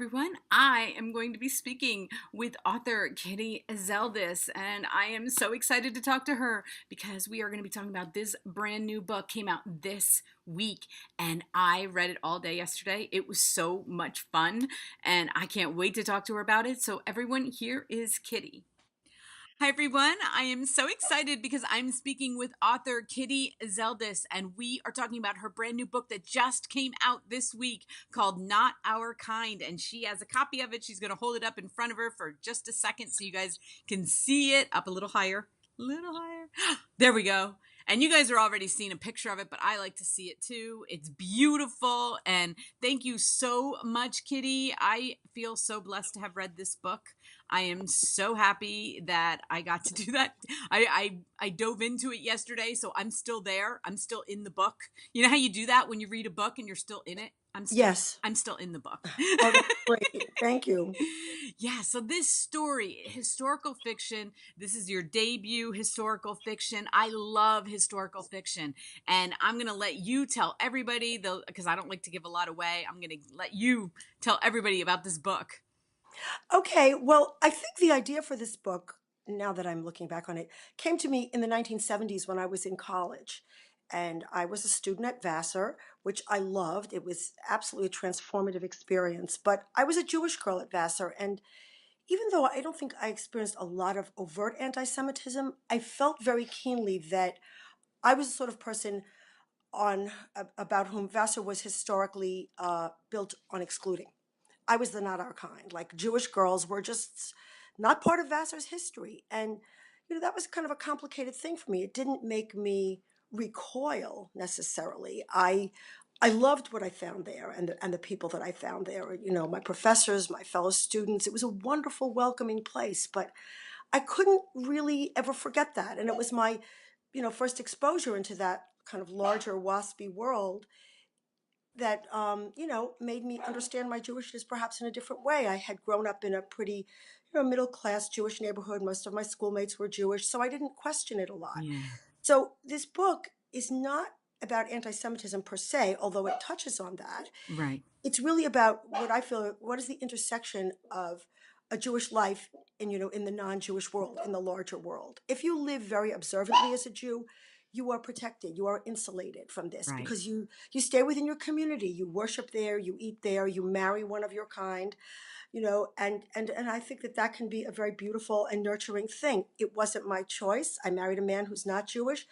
Everyone. I am going to be speaking with author Kitty Zeldis, and I am so excited to talk to her because we are going to be talking about this brand new book. Came out this week, and I read it all day yesterday. It was so much fun, and I can't wait to talk to her about it. So, everyone, here is Kitty. Hi, everyone. I am so excited because I'm speaking with author Kitty Zeldis, and we are talking about her brand new book that just came out this week called Not Our Kind. And she has a copy of it. She's going to hold it up in front of her for just a second so you guys can see it. Up a little higher. A little higher. There we go. And you guys are already seeing a picture of it, but I like to see it too. It's beautiful. And thank you so much, Kitty. I feel so blessed to have read this book. I am so happy that I got to do that. I dove into it yesterday, so I'm still there. I'm still in the book. You know how you do that when you read a book and you're still in it? Yes. I'm still in the book. Oh, that's great. Thank you. Yeah, so this story, historical fiction, this is your debut historical fiction. I love historical fiction. And I'm going to let you tell everybody, because I don't like to give a lot away. I'm going to let you tell everybody about this book. Okay, well, I think the idea for this book, now that I'm looking back on it, came to me in the 1970s when I was in college. And I was a student at Vassar, which I loved. It was absolutely a transformative experience. But I was a Jewish girl at Vassar. And even though I don't think I experienced a lot of overt anti Semitism, I felt very keenly that I was the sort of person about whom Vassar was historically built on excluding. I was the not our kind. Like Jewish girls were just not part of Vassar's history. And, that was kind of a complicated thing for me. It didn't make me recoil necessarily. I loved what I found there and the people that I found there, my professors, my fellow students. It was a wonderful, welcoming place, but I couldn't really ever forget that. And it was my, first exposure into that kind of larger waspy world that made me understand my Jewishness perhaps in a different way. I had grown up in a pretty, middle class Jewish neighborhood. Most of my schoolmates were Jewish, so I didn't question it a lot. Yeah. So this book is not about anti-Semitism per se, although it touches on that. Right. It's really about what is the intersection of a Jewish life in the non-Jewish world, in the larger world. If you live very observantly as a Jew, you are protected, you are insulated from this Right. because you stay within your community, you worship there, you eat there, you marry one of your kind, and I think that can be a very beautiful and nurturing thing. It wasn't my choice. I married a man who's not Jewish,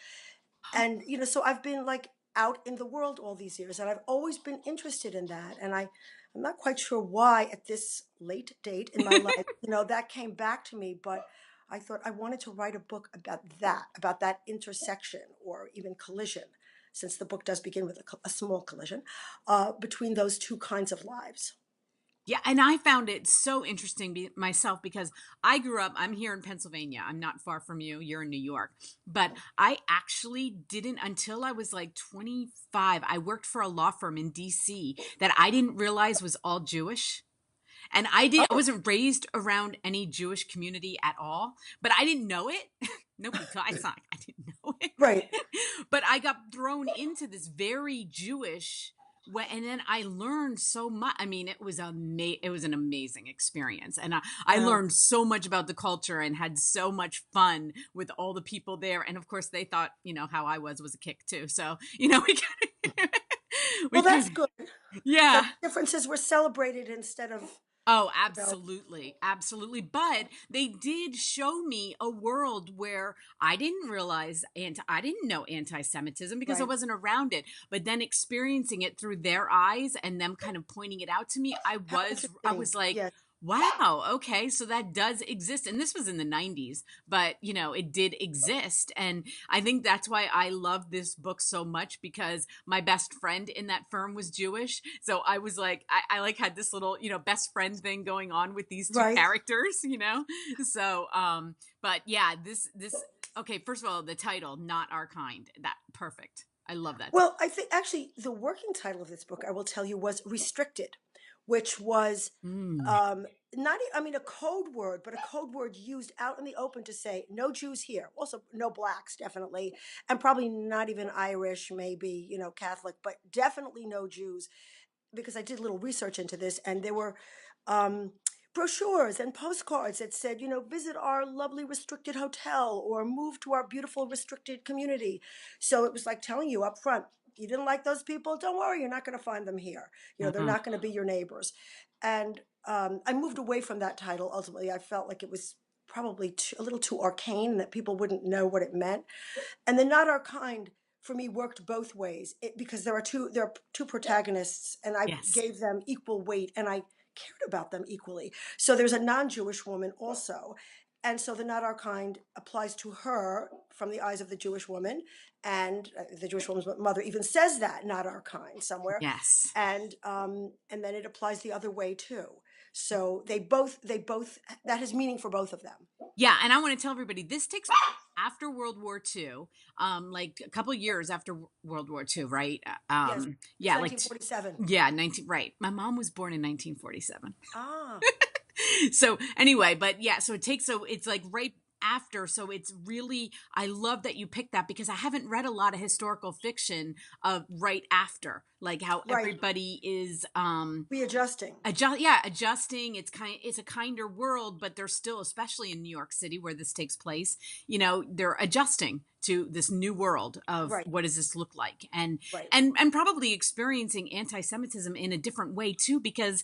and so I've been like out in the world all these years, and I've always been interested in that. And I'm not quite sure why at this late date in my life, that came back to me, but I thought I wanted to write a book about that intersection or even collision, since the book does begin with a small collision between those two kinds of lives. Yeah, and I found it so interesting myself because I'm here in Pennsylvania. I'm not far from you. You're in New York. But I actually didn't until I was like 25. I worked for a law firm in DC that I didn't realize was all Jewish. And I Oh, wasn't raised around any Jewish community at all, but I didn't know it. Nobody taught, it's not, I didn't know it. right. But I got thrown into this very Jewish way, and then I learned so much. I mean, it was an amazing experience, and I Wow. learned so much about the culture and had so much fun with all the people there. And of course, they thought how I was a kick too. So we Well, kind that's of, good that yeah. differences were celebrated instead of, Oh, you know, absolutely. Absolutely. But they did show me a world where I didn't realize I didn't know anti-Semitism because I right. wasn't around it. But then experiencing it through their eyes and them kind of pointing it out to me, How I interesting. was like, Yes. wow, okay, so that does exist. And this was in the 90s, but it did exist. And I think that's why I love this book so much because my best friend in that firm was Jewish. So I was like, I like had this little, best friend thing going on with these two Right. characters. So, but yeah, okay, first of all, the title, Not Our Kind, that perfect. I love that title. Well, I think actually the working title of this book, I will tell you, was Restricted, which was Mm, um, not, I mean, a code word, but a code word used out in the open to say no Jews here. Also, no blacks, definitely. And probably not even Irish, maybe, Catholic, but definitely no Jews, because I did a little research into this, and there were um, brochures and postcards that said, visit our lovely restricted hotel or move to our beautiful restricted community. So it was like telling you up front, you didn't like those people, don't worry, you're not going to find them here. They're Mhm. not going to be your neighbors. And I moved away from that title ultimately. I felt like it was probably a little too arcane, that people wouldn't know what it meant. And the Not Our Kind for me worked both ways, because there are two protagonists, and I Yes. gave them equal weight, and I cared about them equally. So there's a non-Jewish woman also, and so the Not Our Kind applies to her from the eyes of the Jewish woman, and the Jewish woman's mother even says that Not Our Kind somewhere, Yes. and then it applies the other way too. So they both that has meaning for both of them. Yeah, and I want to tell everybody this takes after World War II, like a couple years after World War II, right? Yes, it's Yeah, 1947. yeah, 19, right. My mom was born in 1947. Ah, So anyway, but yeah, so it's like right after. So it's really, I love that you picked that because I haven't read a lot of historical fiction of right after, like how right. everybody is Readjusting. adjusting. It's a kinder world, but they're still, especially in New York City where this takes place, they're adjusting to this new world of Right, what does this look like, and right, and probably experiencing anti-Semitism in a different way too, because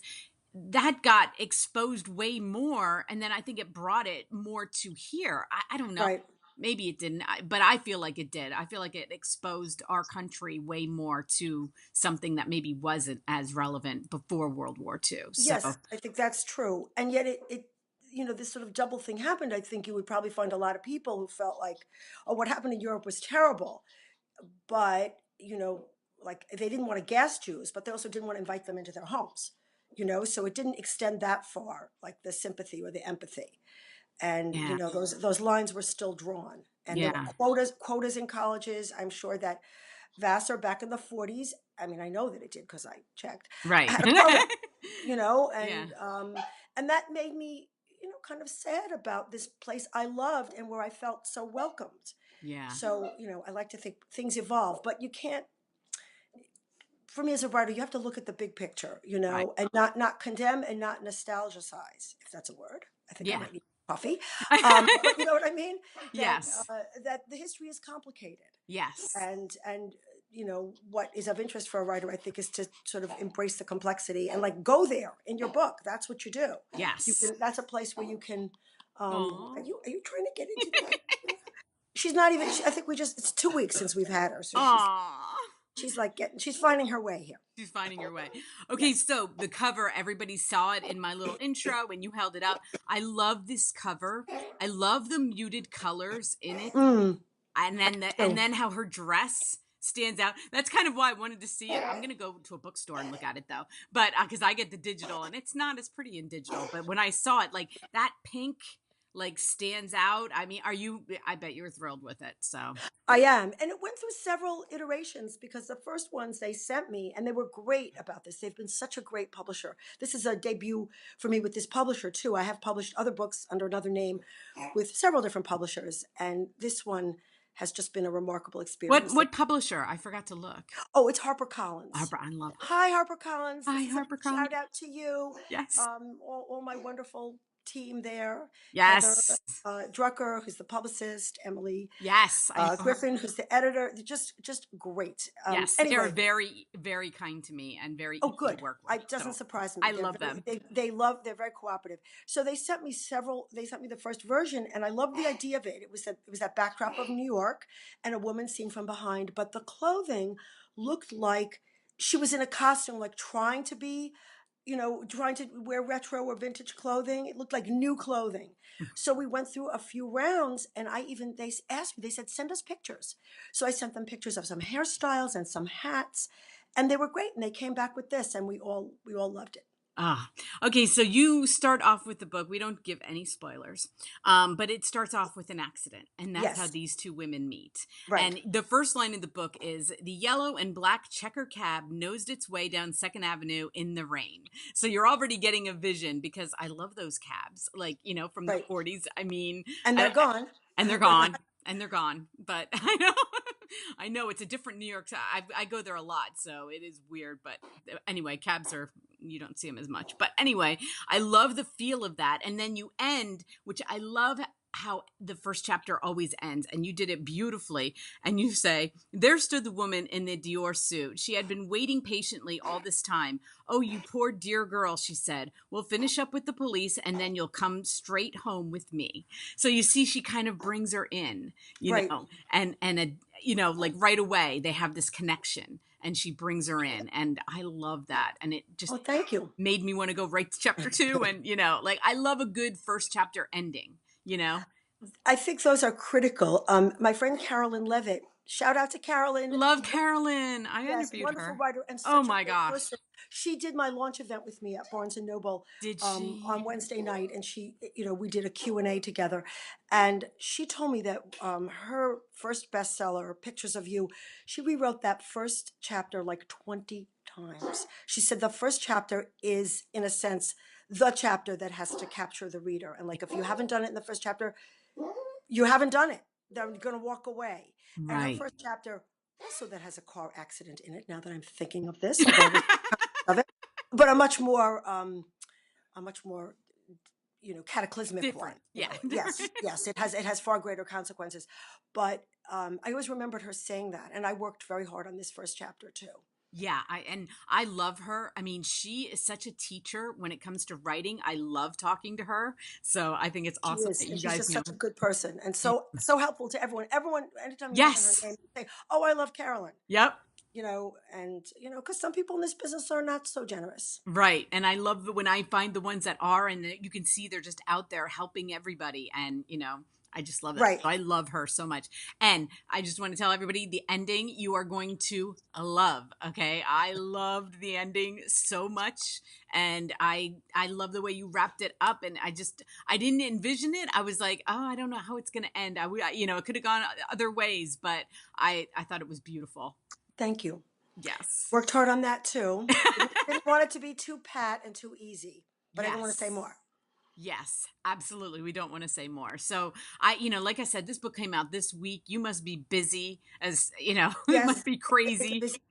that got exposed way more, and then I think it brought it more to here. I don't know, right. maybe it didn't, but I feel like it did. I feel like it exposed our country way more to something that maybe wasn't as relevant before World War II. So Yes, I think that's true. And yet this sort of double thing happened. I think you would probably find a lot of people who felt like, oh, what happened in Europe was terrible. But, like they didn't want to gas Jews, but they also didn't want to invite them into their homes, so it didn't extend that far, like the sympathy or the empathy. And, yeah, those lines were still drawn. And there were yeah, quotas in colleges. I'm sure that Vassar back in the 40s, I mean, I know that it did because I checked, right. had a quota, Yeah, and that made me, kind of sad about this place I loved and where I felt so welcomed. yeah, So, I like to think things evolve, but you can't, for me as a writer, you have to look at the big picture, right. and not condemn and not nostalgicize, if that's a word. I think I Yeah. might need coffee. But you know what I mean? That Yes, that the history is complicated, yes, and what is of interest for a writer, I think, is to sort of embrace the complexity and like go there in your book. That's what you do. You yes. can. That's a place where you can. Oh. Are you trying to get into that? She's not even. I think it's 2 weeks since we've had her, so she's Aw. she's like she's finding her way here. She's finding your way. Okay, Yes. so the cover, everybody saw it in my little intro when you held it up. I love this cover. I love the muted colors in it. Mm. And So then how her dress stands out. That's kind of why I wanted to see it. I'm gonna go to a bookstore and look at it though, but because I get the digital and it's not as pretty in digital. But when I saw it, like that pink, like stands out. I mean, I bet you're thrilled with it. So I am. And it went through several iterations because the first ones they sent me, and they were great about this. They've been such a great publisher. This is a debut for me with this publisher, too. I have published other books under another name with several different publishers, and this one has just been a remarkable experience. what publisher? I forgot to look. Oh, it's HarperCollins. Harper, I love her. Hi, HarperCollins. Hi, This is a Harper shout Collins. out to you. Yes. All my wonderful team there. Heather Yes. Drucker, who's the publicist, Emily Yes. I know her. Griffin, who's the editor. They're just great. Yes. They're Anyway, very, very kind to me and very oh, easy to good. work with. It doesn't So surprise me. I They're love very, them. they're very cooperative. So they sent me several. They sent me the first version, and I loved the idea of it. It was that backdrop of New York and a woman seen from behind, but the clothing looked like she was in a costume, like trying to wear retro or vintage clothing. It looked like new clothing. So we went through a few rounds, and they asked me, they said, send us pictures. So I sent them pictures of some hairstyles and some hats, and they were great. And they came back with this, and we all loved it. Ah, okay. So you start off with the book. We don't give any spoilers, but it starts off with an accident, and that's how Yes, these two women meet. right. And the first line of the book is the yellow and black checker cab nosed its way down Second Avenue in the rain. So you're already getting a vision because I love those cabs, like from the Right. 40s. I mean, And they're I, gone. and they're gone. And they're gone, but I know it's a different New York. I go there a lot, so it is weird. But anyway, cabs are you don't see him as much. But anyway, I love the feel of that. And then you end, which I love how the first chapter always ends, and you did it beautifully. And you say, there stood the woman in the Dior suit. She had been waiting patiently all this time. Oh, you poor dear girl, she said. We'll finish up with the police and then you'll come straight home with me. So you see, she kind of brings her in, Right. like right away they have this connection and she brings her in. And I love that. And it just Oh, thank you. made me want to go right to chapter 2. And, like I love a good first chapter ending, I think those are critical. My friend Carolyn Levitt, shout out to Carolyn. Love Carolyn. I Yes, interviewed wonderful her. writer and Oh such a my great gosh. person. She did my launch event with me at Barnes and Noble Did she? on Wednesday night, and we did a Q&A together. And she told me that her first bestseller, Pictures of You, she rewrote that first chapter like 20 times. She said the first chapter is, in a sense, the chapter that has to capture the reader. And like, if you haven't done it in the first chapter, you haven't done it. They're going to walk away. And her Right. first chapter also that has a car accident in it. Now that I'm thinking of this, although we of it, but a much more, cataclysmic one. Different. Yeah. Yes, it has far greater consequences. But I always remembered her saying that, and I worked very hard on this first chapter too. Yeah, I love her. I mean, she is such a teacher when it comes to writing. I love talking to her. So I think it's She awesome is, that and you she's guys just know. such a good person, and so helpful to everyone. Everyone, anytime you mention her Yes. name, they say, "Oh, I love Carolyn." Yep. Because some people in this business are not so generous. Right. And I love when I find the ones that are, and you can see they're just out there helping everybody. And, I just love that. Right. So I love her so much. And I just want to tell everybody the ending you are going to love. Okay. I loved the ending so much. And I love the way you wrapped it up. And I didn't envision it. I was like, oh, I don't know how it's going to end. It could have gone other ways, but I thought it was beautiful. Thank you. Yes. Worked hard on that too. Didn't want it to be too pat and too easy, but I didn't want to say Yes. more. Yes, absolutely. We don't want to say more. So like I said, this book came out this week. You must be busy it Yes, must be it's a crazy. busy,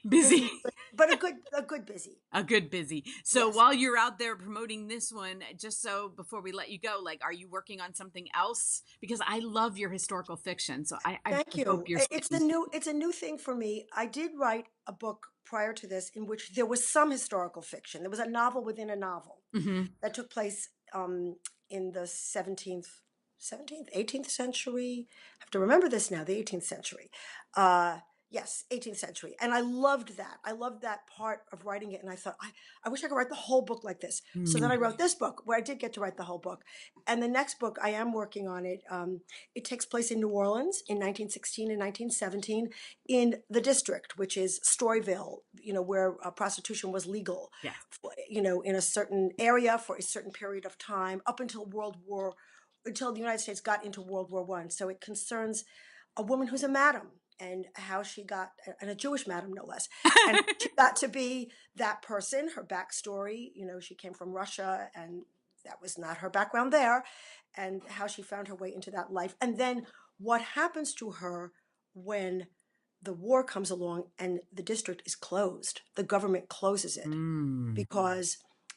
Busy. busy, but a good busy. A good busy. So Yes. while you're out there promoting this one, just so before we let you go, like, are you working on something else? Because I love your historical fiction. So I Thank hope you. you're It's a new thing for me. I did write a book prior to this in which there was some historical fiction. There was a novel within a novel hmm that took place in the 18th century. I have to remember this now, the 18th century. Yes, 18th century. And I loved that. I loved that part of writing it. And I thought, I wish I could write the whole book like this. So then I wrote this book where I did get to write the whole book. And the next book, I am working on it. It takes place in New Orleans in 1916 and 1917 in the district, which is Storyville, where prostitution was legal, Yes. in a certain area for a certain period of time up until until the United States got into World War I. So it concerns a woman who's a madam and how she got, and a Jewish madam no less, and she got to be that person, her backstory, she came from Russia and that was not her background there, and how she found her way into that life. And then what happens to her when the war comes along and the district is closed, the government closes it because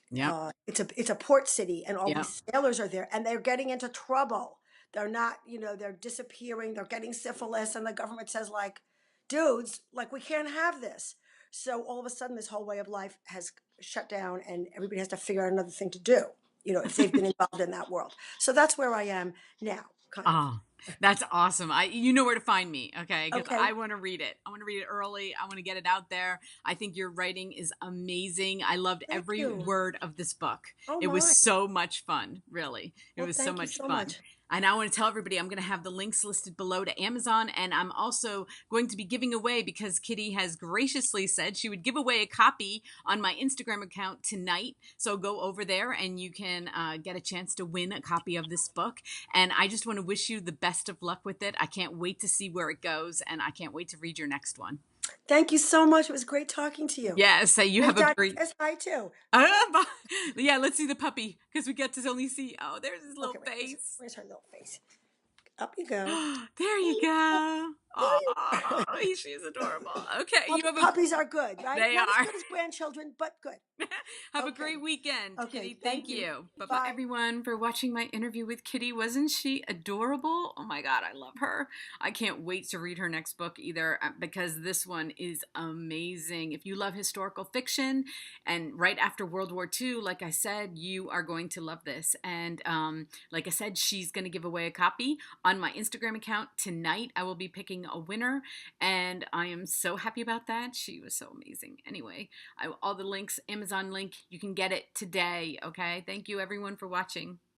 Yep. it's a port city and all Yep. these sailors are there and they're getting into trouble. They're not, they're disappearing, they're getting syphilis, and the government says, like, dudes, like, we can't have this. So all of a sudden this whole way of life has shut down and everybody has to figure out another thing to do, if they've been involved in that world. So that's where I am now, kind of. Oh, that's awesome. You know where to find me, okay? Because Okay. I want to read it. I want to read it early. I want to get it out there. I think your writing is amazing. I loved Thank every you. word of this book. Oh, It was my. so much fun, really. It Well, was so thank you much so fun. much. And I want to tell everybody I'm going to have the links listed below to Amazon. And I'm also going to be giving away, because Kitty has graciously said she would give away a copy on my Instagram account tonight. So go over there and you can get a chance to win a copy of this book. And I just want to wish you the best of luck with it. I can't wait to see where it goes. And I can't wait to read your next one. Thank you so much. It was great talking to you. Yes, you And have a Diane great. says hi too. Yeah, let's see the puppy, because we get to only see. Oh, there's his little Okay, wait, face. where's her little face? Up you go. There you go. No, Oh, you. she's adorable. Okay, you have a Puppies are good, right? they Not as are. good as grandchildren, but good. Have a Okay. great weekend, Okay. Kitty. Thank Thank you. you. Bye bye, Bye. everyone, for watching my interview with Kitty. Wasn't she adorable? Oh my God, I love her. I can't wait to read her next book either because this one is amazing. If you love historical fiction and right after World War II, like I said, you are going to love this. And like I said, she's going to give away a copy on my Instagram account tonight. I will be picking a winner, and I am so happy about that. She was so amazing. Anyway, all the links, Amazon link, you can get it today. Okay. Thank you everyone for watching.